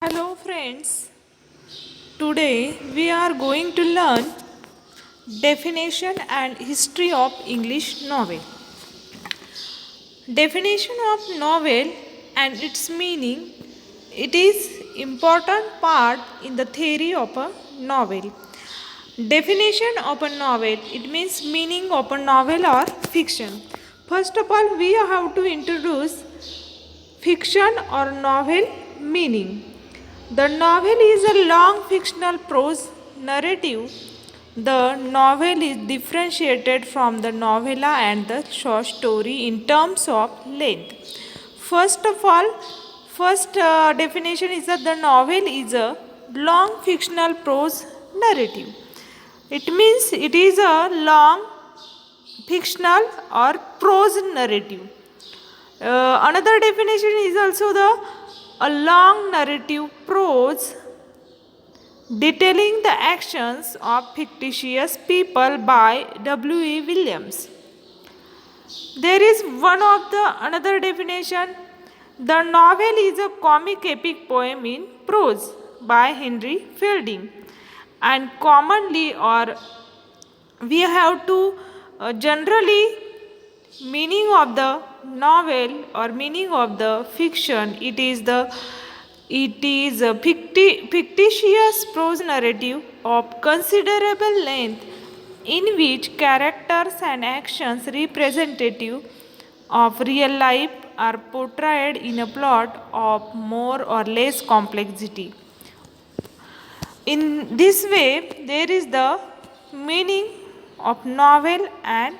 Hello friends, today we are going to learn definition and history of English novel. Definition of novel and its meaning. It is important part in the theory of a novel. Definition of a novel, it means meaning of a novel or fiction. First of all, we have to introduce fiction or novel meaning. The novel is a long fictional prose narrative. The novel is differentiated from the novella and the short story in terms of length. First of all, first definition is that the novel is a long fictional prose narrative. It means it is a long fictional or prose narrative. Another definition is also the a long narrative prose detailing the actions of fictitious people by W.E. Williams. There is one of the another definition. The novel is a comic epic poem in prose by Henry Fielding, and commonly or we have to generally meaning of the novel or meaning of the fiction, it is a fictitious prose narrative of considerable length in which characters and actions representative of real life are portrayed in a plot of more or less complexity. In this way, there is the meaning of novel and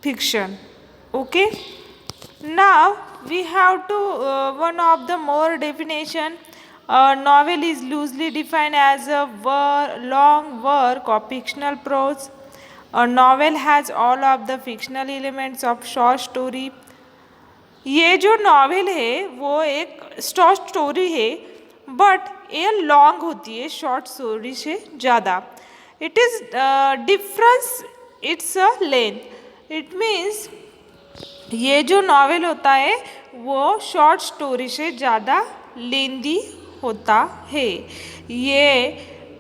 fiction. Okay. Now we have to one of the more definition. Novel is loosely defined as a long work of fictional prose. A novel has all of the fictional elements of short story. ये जो novel है वो एक short story है, but ये long होती है short story से ज़्यादा. It is difference it's a length. It means ये जो नॉवेल होता है वो शॉर्ट स्टोरी से ज़्यादा लेंदी होता है. ये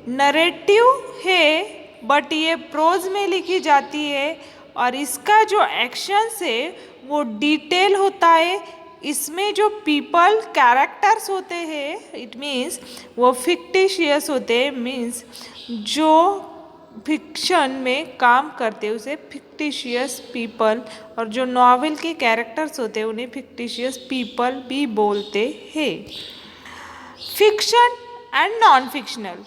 नरेटिव है बट ये प्रोज में लिखी जाती है और इसका जो एक्शंस है वो डिटेल होता है. इसमें जो पीपल कैरेक्टर्स होते हैं इट मीन्स वो फिक्टिशियस होते हैं. मीन्स जो फिक्शन में काम करते हैं उसे फिक्टिशियस पीपल, और जो नॉवेल के कैरेक्टर्स होते हैं उन्हें फिक्टिशियस पीपल भी बोलते हैं. Fiction and non fictional.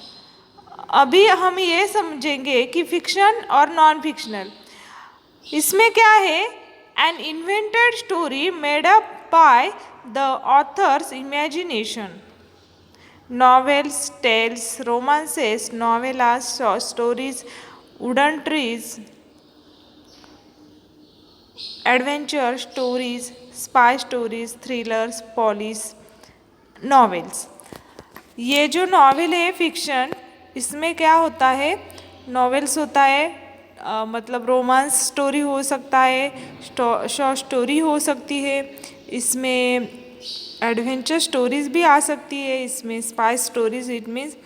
अभी हम ये समझेंगे कि फिक्शन और नॉन फिक्शनल इसमें क्या है. An invented story made up by the author's imagination. Novels, tales, romances, novellas, short stories, wooden trees, adventure stories, spy stories, thrillers, police novels. ये जो नॉवेल है फिक्शन, इसमें क्या होता है, नॉवेल्स होता है मतलब रोमांस स्टोरी हो सकता है, शॉर्ट स्टोरी हो सकती है, इसमें एडवेंचर स्टोरीज़ भी आ सकती है, इसमें spy stories it means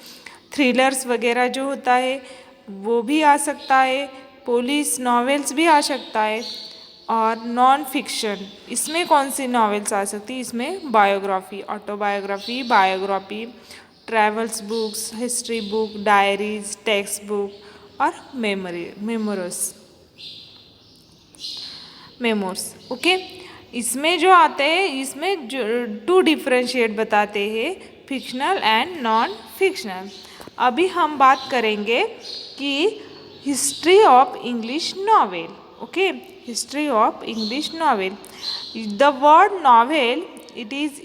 thrillers वगैरह जो होता है वो भी आ सकता है, पुलिस नॉवेल्स भी आ सकता है. और नॉन फिक्शन इसमें कौन सी नॉवेल्स आ सकती है, इसमें biography, autobiography, biography, travels books, history book, diaries, text book और मेमोर्स. ओके. इसमें जो आते हैं इसमें टू डिफ्रेंशिएट बताते हैं फिक्शनल एंड नॉन फिक्शनल. अभी हम बात करेंगे कि history of English novel. Okay. History of English novel. The word novel it is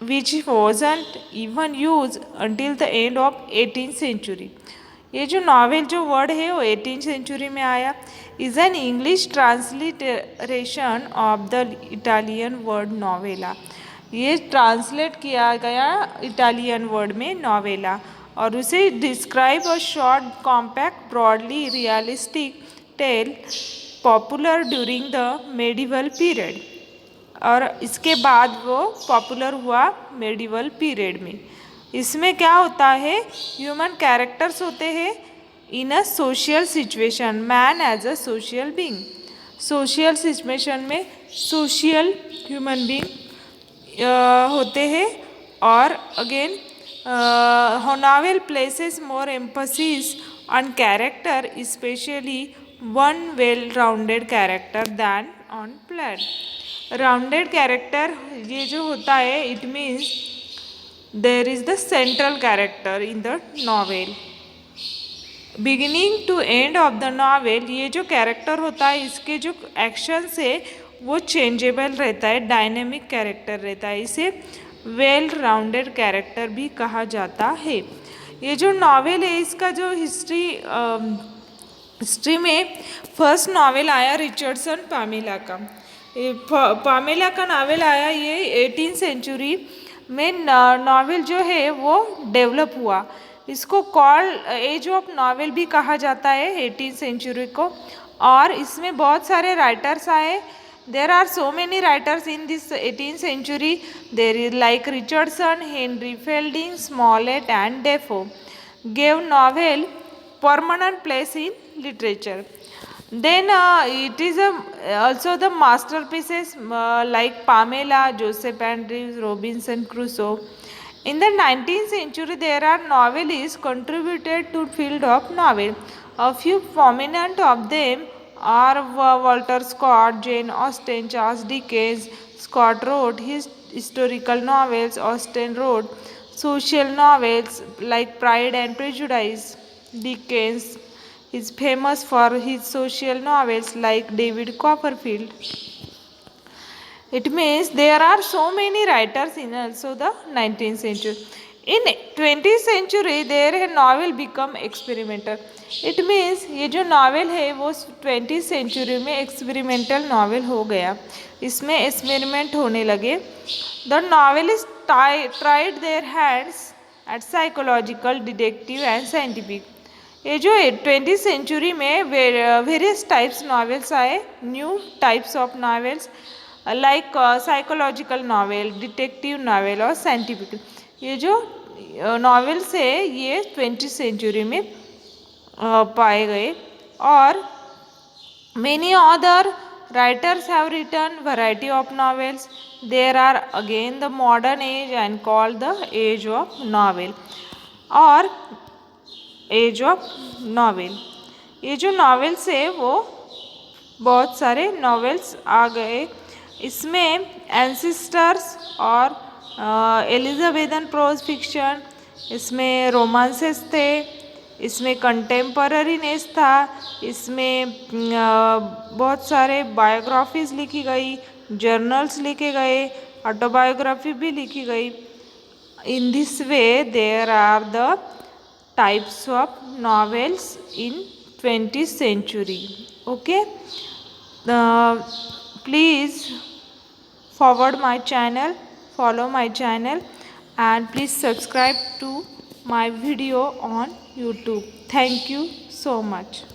which wasn't even use until the end of 18th century. ये जो नॉवेल जो वर्ड है वो 18th सेंचुरी में आया. Is an English transliteration of the Italian word novella. ये translate किया गया इटालियन वर्ड में नॉवेला और उसे describe a short compact broadly realistic tale popular during the medieval period. और इसके बाद वो पॉपुलर हुआ मेडिवल पीरियड में। इसमें क्या होता है, ह्यूमन कैरेक्टर्स होते हैं in a social situation, man as a social being. Social situation में सोशल ह्यूमन बीइंग होते हैं। और again novel places more emphasis on character, specially one well rounded character than on plot. Rounded character ये जो होता है, it means there is the central character in the novel. Beginning to end of the novel ये जो character होता है, इसके जो एक्शंस है वो चेंजेबल रहता है, डायनेमिक कैरेक्टर रहता है। इसे वेल राउंडेड कैरेक्टर भी कहा जाता है। ये जो नॉवेल है, इसका जो हिस्ट्री में फर्स्ट नॉवेल आया रिचर्डसन पामेला का। पामेला का नॉवेल आया, ये 18th सेंचुरी में नॉवेल जो है वो डेवलप हुआ। इसको कॉल्ड एज ऑफ नॉवेल भी कहा जाता है 18th सेंचुरी को। और इसमें बहुत सारे राइटर्स आए। There are so many writers in this 18th century. There is like Richardson, Henry Fielding, Smollett and Defoe gave novel permanent place in literature. Then it is also the masterpieces like Pamela, Joseph Andrews, Robinson Crusoe. In the 19th century, there are novelists contributed to field of novel. A few prominent of them are Walter Scott, Jane Austen, Charles Dickens. Scott wrote his historical novels. Austen wrote social novels like Pride and Prejudice. Dickens is famous for his social novels like David Copperfield. It means there are so many writers in also the 19th century. In 20th century, their novel become experimental. It means ये जो novel है वो 20th century में experimental novel हो गया। इसमें experiment होने लगे। The novelist tried their hands at psychological, detective and scientific. ये जो 20th सेंचुरी में वेरियस टाइप्स नॉवेल्स आए, new types of novels like psychological novel, detective novel और साइंटिफिक। ये जो नॉवेल्स है ये 20th सेंचुरी में पाए गए। और many other writers have written variety of novels. There are again the modern age and called the age of novel और age of novel। ये जो नॉवेल्स है वो बहुत सारे नॉवेल्स आ गए। इसमें एंसेस्टर्स और एलिजाबेथन प्रोज फिक्शन, इसमें रोमांसेस थे, इसमें कंटेम्पररीनेस था, इसमें बहुत सारे बायोग्राफीज लिखी गई, जर्नल्स लिखे गए, ऑटोबायोग्राफी भी लिखी गई। In this way there are the types of novels in 20th century. Okay, please forward my channel, follow my channel and please subscribe to my video on YouTube. Thank you so much.